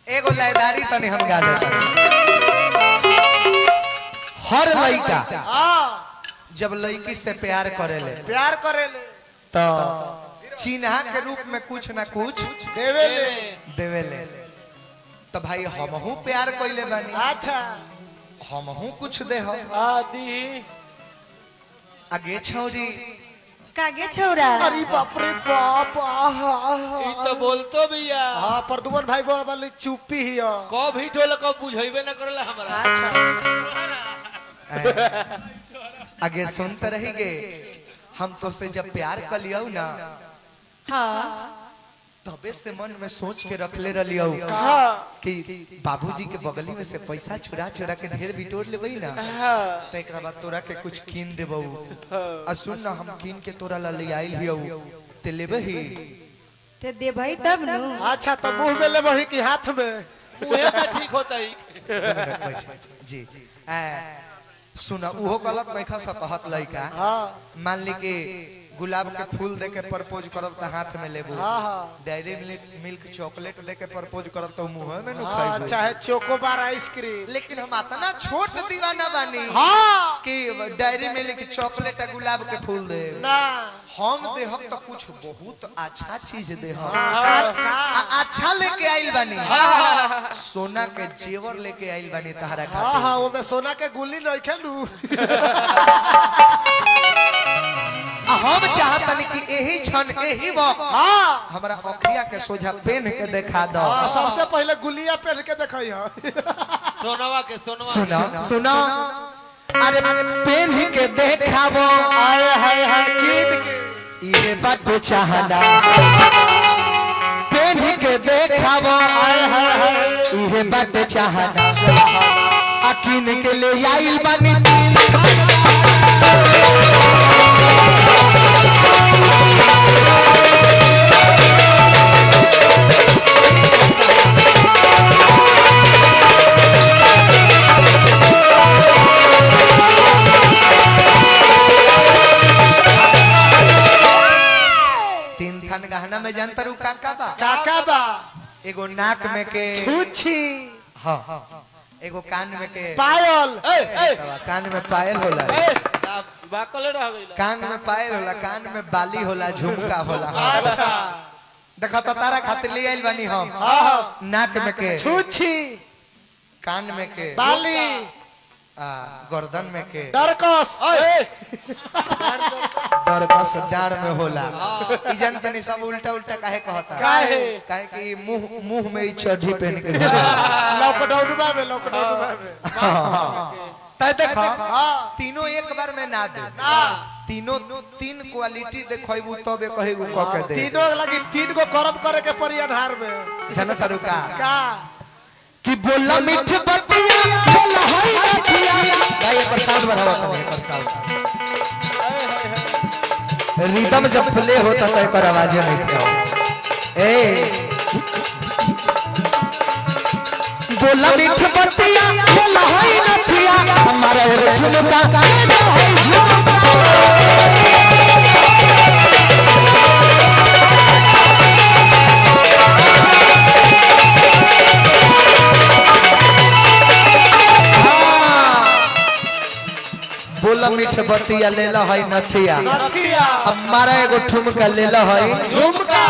एगो लयदारी तने हम गा देते। हर लड़का जब लड़की से प्यार करेले तो चिन्हा के रूप में कुछ ना कुछ देवेले। तो भाई हमहू प्यार कइले बानी। अच्छा हमहू कुछ दे हो आदि आगे छौरी कागे छौरा। अरे बाप रे बाप ई तो बोलतो भैया। हां प्रदुमन भाई बोल वाली चुप्पी ही है। कब हिट होला कब बुझाइबे ना करला हमरा। अच्छा आगे सुनते रहिगे। हम तो से जब प्यार कर लियो ना हाँ तबे से मन में सोच के रख ले रलियो कि बाबूजी के बगली में से पैसा चुरा चुरा के ढेर बिटोर लेबई ना तो एकरा बाद तोरा के कुछ कीन देबौ। आ सुन ना हम कीन के तोरा ला ले आइल हियो ते लेबे ही ते दे भाई तब नु। अच्छा तो मुंह में ले वही की हाथ में मुहे में ठीक होता ही। जी सुना उहो गलत नहीं खा सकत लइका। मान ली के गुलाब के फूल दे के प्रपोज करब त हाथ में लेबो। डायरी मिल्क चॉकलेट दे के प्रपोज करब त मुंह में नु खाइबो। चाहे चोकोबार आइसक्रीम। लेकिन हम इतना छोट दीवाना बानी कि डायरी मिल्क चॉकलेट गुलाब के फूल दे ना हम दे हम तो कुछ बहुत अच्छा चीज दे हम। अच्छा लेके आइल बानी। सोना के जेवर लेके आइल बानी तहरा खातिर। हां वो में सोना के गुल्ली नहीं खेलू। हम चाहतनी कि यही क्षण यही वक्त हमरा अखिया के सोझा पेन के दिखा दो। सबसे पहले गुलिया पहन के देखई है। सोनवा के सुना सुना अरे पेन के देखावो। आए हाय हाय कीद के ये बात चाहना पेन के देखावो। आए हाय हाय ये बात चाहना अकीन के ले आइल बानी। गहना में जानता रू काका बा एगो नाक में के छुछी। हाँ एगो कान में के पायल। कान में पायल होला। बाकले रह गइला। कान में पायल होला कान में बाली होला झुमका होला। अच्छा देखा तो तारा खातिर ले आइल बानी हम। नाक में के छुछी कान में के बाली गर्दन में के डरकस। डरकस डार में होला। ई जनतनी सब उल्टा उल्टा काहे कहता काहे कि मुंह में ई चढ़ी पहन के लॉकडाउन में तय देखा तीनों एक बार में ना दे। तीनों तीन क्वालिटी देखैबू तबे कहेबू क के दे। तीनों लगी तीन को कर्म करे के परी अनहार में। जनता रुका का कि बोला मीठ बतिया बोला होई बतिया। भाई एक साउंड बढ़ाओ तने एक साउंड। रिदम जब प्ले होता तो एक आवाज नहीं क्या ए बोला मीठ बतिया बोला होई बतिया हमारा रे झुमका ना होई झुमका। बोला मीठ बतिया ले ला है नथिया हमारा एगो ठुमका ले ला है झुमका।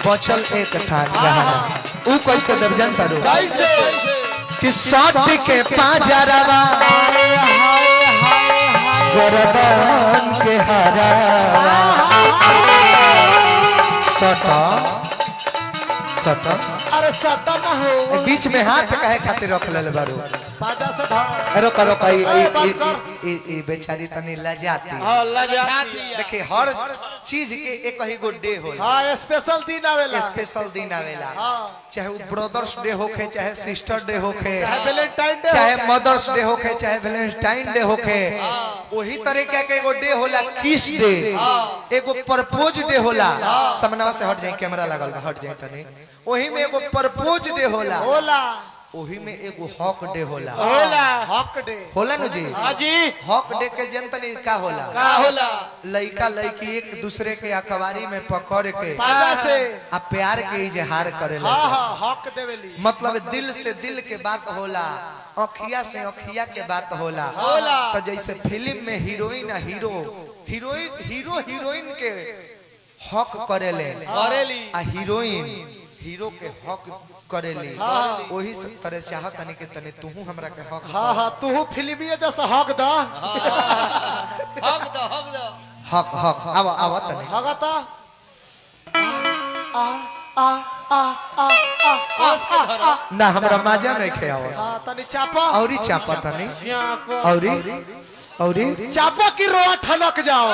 बचल एक थान गहना ऊ कैसे देव जनता रो कैसे कि साथ के पाजरवा गर्दन के हरवा सटा सटा। अरे सटा ना हो बीच में हाथ काहे खातिर रख ले बारू बाजा से धर। रोका रोका बंद कर। ई बेचारी तनी लजाती। हां लजाती। देखिए हर चीज के एक ही गो डे होला। हां स्पेशल दिन आवेला। स्पेशल दिन आवेला। चाहे वो ब्रदर्स डे होखे चाहे सिस्टर डे होखे चाहे वैलेंटाइन डे चाहे मदर्स डे होखे चाहे वैलेंटाइन डे होखे वही तरीके के एगो डे होला किस डे एगो प्रपोज डे होला। समनवा से हट जाए कैमरा लगल बा हट जाए तनी वही में एगो प्रपोज डे होला। ओही में एगो हॉक डे होला हक डे होला नु जी हाँ जी हॉक डे के जनतनी का होला का होला लइका लइकी एक दूसरे के अखबारी में पकड़ के पाजा से आ प्यार के इजहार करेला हाँ हाँ हक देवेली मतलब दिल से दिल के बात होला अखिया से अखिया के बात होला होला। तो जैसे फिल्म में हीरोइन आ हीरो हीरोइन के हक करेले करेली आ हीरोइन हीरो के हक करेली वही से तरह चाहत तनी के तने तूहू हमरा के हक हाँ हाँ तू फिल्मी जैसा हक दा हक दो हक दो हक हक आवा तने हगता ना हमरा मजा नहीं खे आवा हाँ तनी चापा औरी चापा तनी औरी चापा की रोआ ठनक जाओ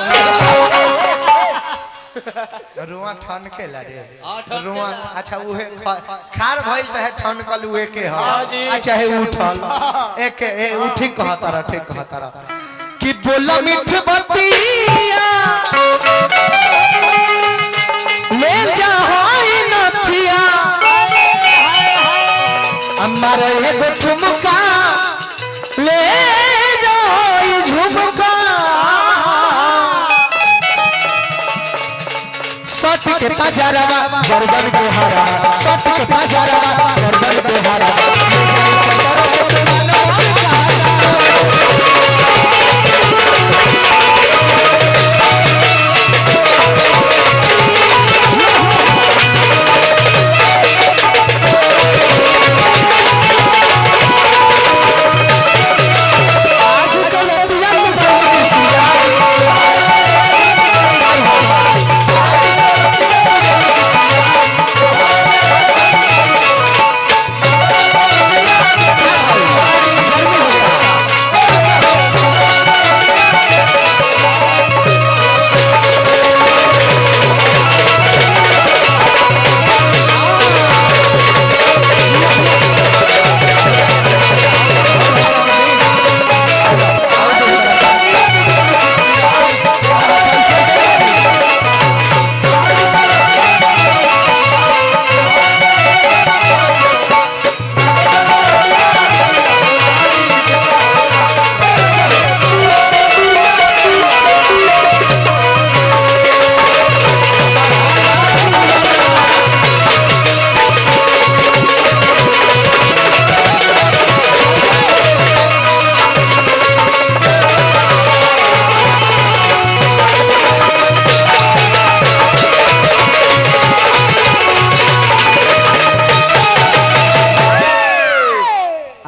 रुआ ठन के ला रे हाँ, ठन के रुआ ला। अच्छा उहे खार भइल चाहे ठन कल उहे के ह हाँ जी। आ चाहे उठल एक उ ठीक कहतारा कि बोला मीठ बतिया ले जा होई नथिया हमारे एगो ठुमका ले जा होई झुमका सट के पाजारा गर्दन के हरा सट के पाजारा गर्दन के हरा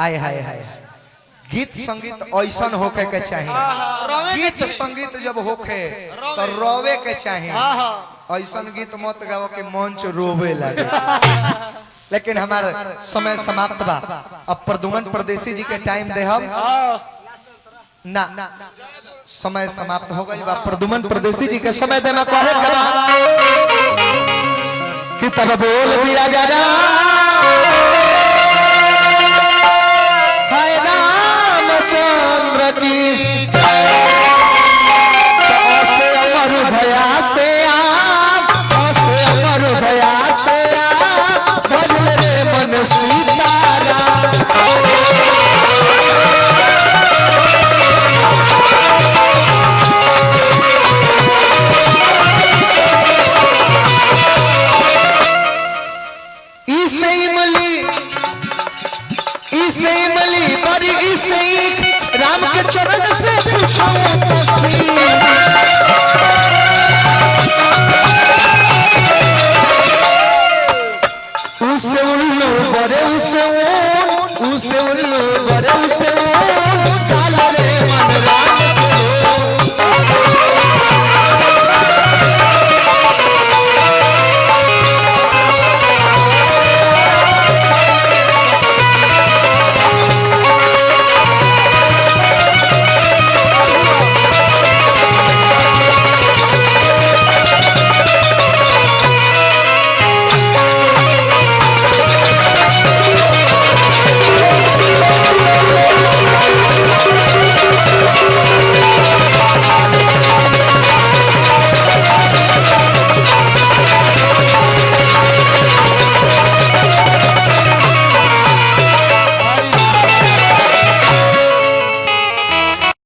आय हाय हाय गीत संगीत ऐसन होके के चाहिए गीत संगीत जब होके तो रोवे के चाहिए ऐसन गीत मत गाओ के मंच रोवे लगे लेकिन हमार समय समाप्त बा अब प्रदुमन परदेसी जी के टाइम दे हम ना समय समाप्त हो गई बा प्रदुमन परदेसी जी के समय देना कहे के बा कि तब बोल दिया जाना हाय रामचंद्र की से अमर भया से अमर भया से बदल रे मन सीतारा इमली बड़ी इसे राम के चरण से पूछो उसे उल्लू बड़े उसे उल्लू बड़े उसे